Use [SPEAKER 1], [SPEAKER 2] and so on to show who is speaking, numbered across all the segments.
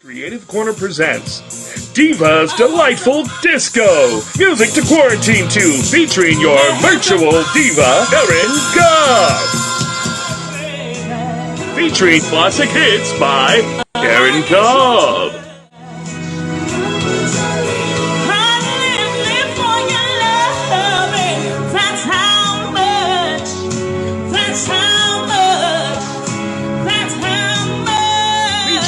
[SPEAKER 1] Creative Corner presents Diva's Delightful Disco, music to quarantine to, featuring your virtual diva, Karen Cobb. Featuring classic hits by Karen Cobb.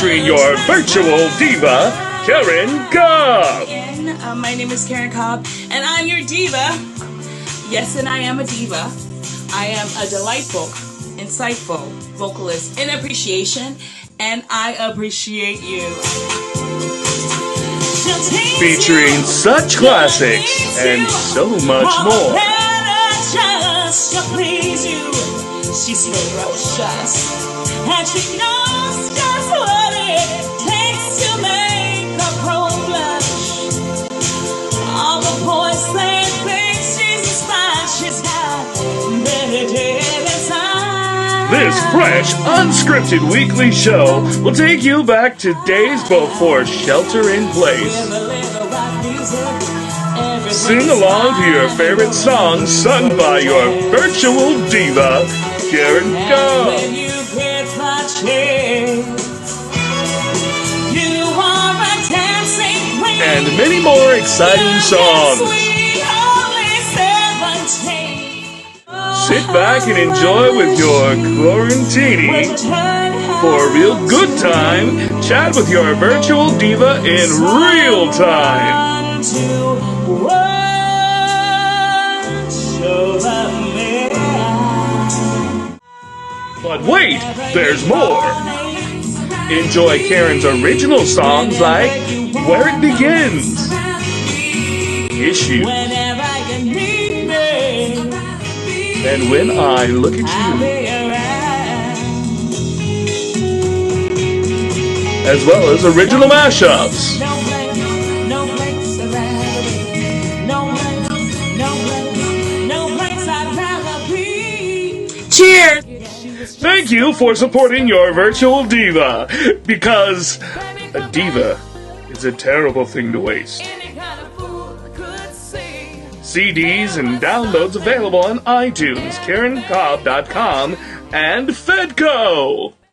[SPEAKER 1] Featuring your virtual diva, Karen Cobb.
[SPEAKER 2] My name is Karen Cobb, and I'm your diva. Yes, and I am a diva. I am a delightful, insightful vocalist in appreciation, and I appreciate you.
[SPEAKER 1] Featuring such classics and so much more.
[SPEAKER 2] She's ferocious, and she knows just what it takes to make a pro blush. All the boys say things she's a spy. She's got better inside.
[SPEAKER 1] This fresh, unscripted weekly show will take you back to days before shelter in place. Sing along to your favorite songs sung by your virtual diva, Karen Cobb. And many more exciting songs. Sit back and enjoy with your quarantini for a real good time. Chat with your virtual diva in real time. But wait, there's more. Enjoy Karen's original songs like Where It Begins, Issues, and When I Look at You, as well as original mashups.
[SPEAKER 2] Cheers!
[SPEAKER 1] Thank you for supporting your virtual diva, because a diva is a terrible thing to waste. CDs and downloads available on iTunes, KarenCobb.com, and Fedco.